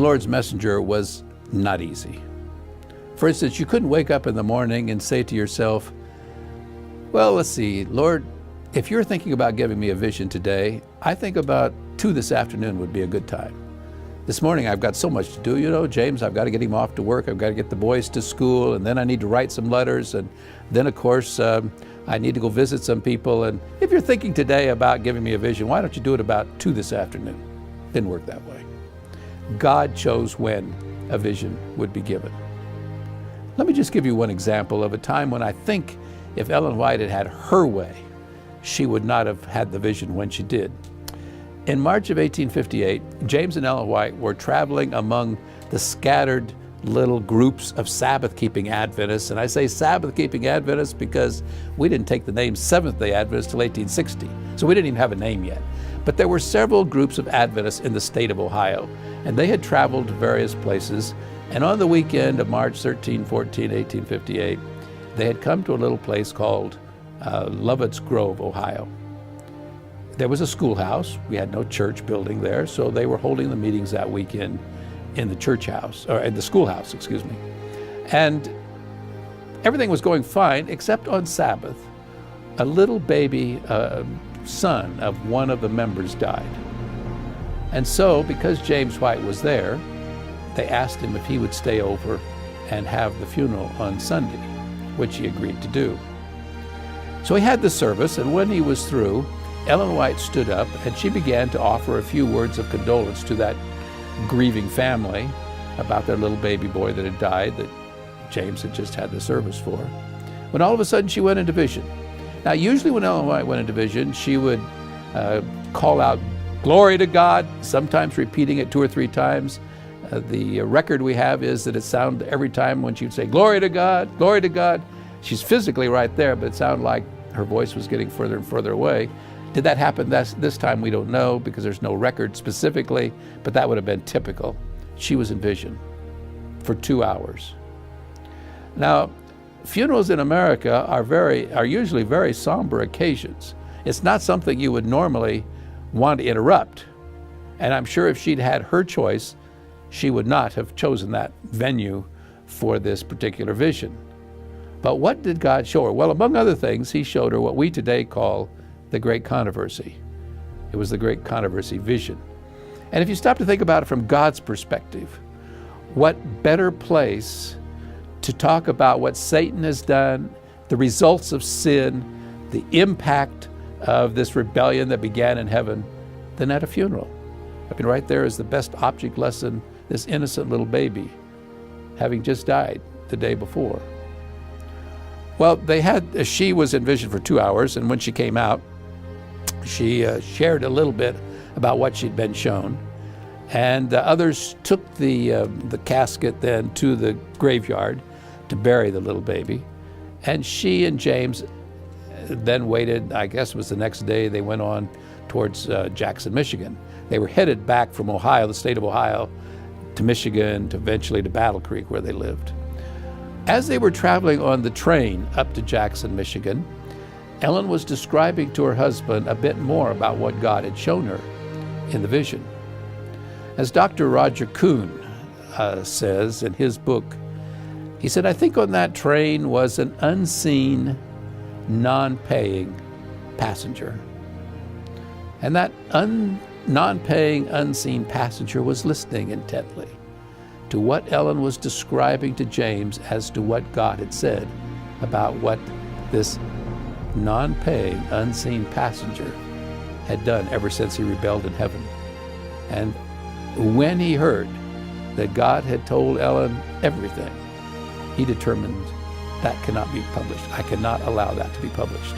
Lord's messenger was not easy. For instance, you couldn't wake up in the morning and say to yourself, well, let's see, Lord, if you're thinking about giving me a vision today, I think about 2 this afternoon would be a good time. This morning I've got so much to do, you know, James, I've got to get him off to work, I've got to get the boys to school, and then I need to write some letters, and then of course I need to go visit some people. And if you're thinking today about giving me a vision, why don't you do it about 2 this afternoon? Didn't work that way. God chose when a vision would be given. Let me just give you one example of a time when I think if Ellen White had had her way, she would not have had the vision when she did. In March of 1858, James and Ellen White were traveling among the scattered little groups of Sabbath-keeping Adventists. And I say Sabbath-keeping Adventists because we didn't take the name Seventh-day Adventists till 1860. So we didn't even have a name yet. But there were several groups of Adventists in the state of Ohio, and they had traveled to various places. And on the weekend of March 13, 14, 1858, they had come to a little place called Lovett's Grove, Ohio. There was a schoolhouse. We had no church building there, so they were holding the meetings that weekend in the church house, or in the schoolhouse, excuse me. And everything was going fine, except on Sabbath, a little baby son of one of the members died. And so, because James White was there, they asked him if he would stay over and have the funeral on Sunday, which he agreed to do. So he had the service, and when he was through, Ellen White stood up and she began to offer a few words of condolence to that grieving family about their little baby boy that had died, that James had just had the service for, when all of a sudden she went into vision. Now, usually when Ellen White went into vision, she would call out, "Glory to God," sometimes repeating it 2 or 3 times. The record we have is that it sounded every time when she would say, "Glory to God, glory to God." She's physically right there, but it sounded like her voice was getting further and further away. Did that happen this time? We don't know, because there's no record specifically, but that would have been typical. She was in vision for 2 hours. Now, funerals in America are usually very somber occasions. It's not something you would normally want to interrupt. And I'm sure if she'd had her choice, she would not have chosen that venue for this particular vision. But what did God show her? Well, among other things, he showed her what we today call the Great Controversy. It was the Great Controversy vision. And if you stop to think about it from God's perspective, what better place to talk about what Satan has done, the results of sin, the impact of this rebellion that began in heaven, than at a funeral. I mean, right there is the best object lesson, this innocent little baby having just died the day before. Well, she was in vision for 2 hours, and when she came out, she shared a little bit about what she'd been shown. And others took the casket then to the graveyard to bury the little baby. And she and James then waited, I guess it was the next day, they went on towards Jackson, Michigan. They were headed back from Ohio, the state of Ohio, to Michigan, to eventually to Battle Creek, where they lived. As they were traveling on the train up to Jackson, Michigan, Ellen was describing to her husband a bit more about what God had shown her in the vision. As Dr. Roger Kuhn says in his book, he said, "I think on that train was an unseen, non-paying passenger." And that non-paying, unseen passenger was listening intently to what Ellen was describing to James as to what God had said about what this non-paying, unseen passenger had done ever since he rebelled in heaven. And when he heard that God had told Ellen everything, he determined that cannot be published. I cannot allow that to be published.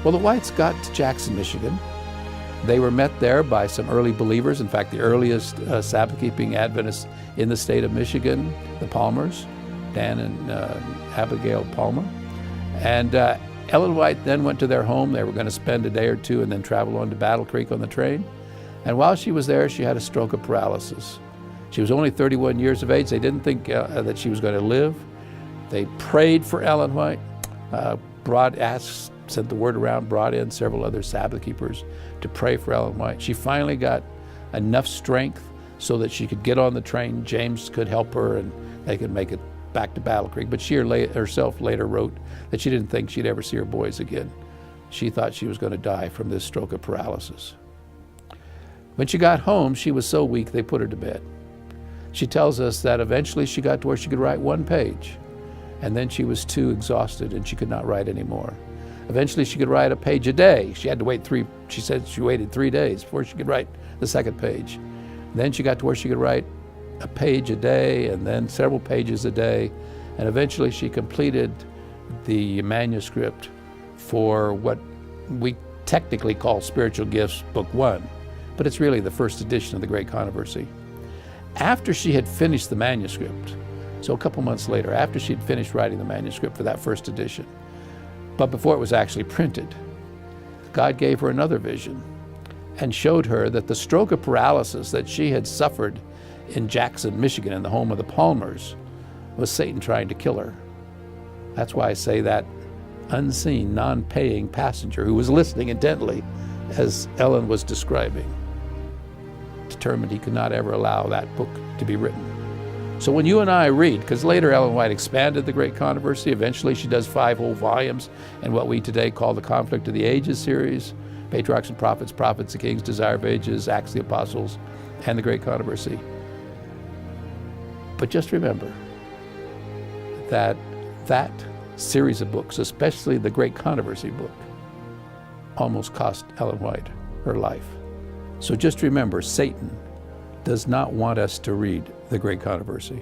Well, the Whites got to Jackson, Michigan. They were met there by some early believers, in fact, the earliest Sabbath-keeping Adventists in the state of Michigan, the Palmers, Dan and Abigail Palmer. And Ellen White then went to their home. They were going to spend a day or two and then travel on to Battle Creek on the train. And while she was there, she had a stroke of paralysis. She was only 31 years of age. They didn't think that she was going to live. They prayed for Ellen White, sent the word around, brought in several other Sabbath keepers to pray for Ellen White. She finally got enough strength so that she could get on the train. James could help her and they could make it back to Battle Creek. But she herself later wrote that she didn't think she'd ever see her boys again. She thought she was going to die from this stroke of paralysis. When she got home, she was so weak they put her to bed. She tells us that eventually she got to where she could write 1 page, and then she was too exhausted and she could not write anymore. Eventually she could write a page a day. She had to wait she said she waited 3 days before she could write the 2nd page. Then she got to where she could write a page a day and then several pages a day, and eventually she completed the manuscript for what we technically call Spiritual Gifts, Book 1, but it's really the first edition of the Great Controversy. After she had finished the manuscript, so a couple months later, after she'd finished writing the manuscript for that first edition, but before it was actually printed, God gave her another vision and showed her that the stroke of paralysis that she had suffered in Jackson, Michigan, in the home of the Palmers, was Satan trying to kill her. That's why I say that unseen, non-paying passenger who was listening intently as Ellen was describing, determined he could not ever allow that book to be written. So when you and I read, because later Ellen White expanded the Great Controversy, eventually she does 5 whole volumes in what we today call the Conflict of the Ages series, Patriarchs and Prophets, Prophets and Kings, Desire of Ages, Acts of the Apostles, and the Great Controversy. But just remember that that series of books, especially the Great Controversy book, almost cost Ellen White her life. So just remember, Satan does not want us to read the Great Controversy.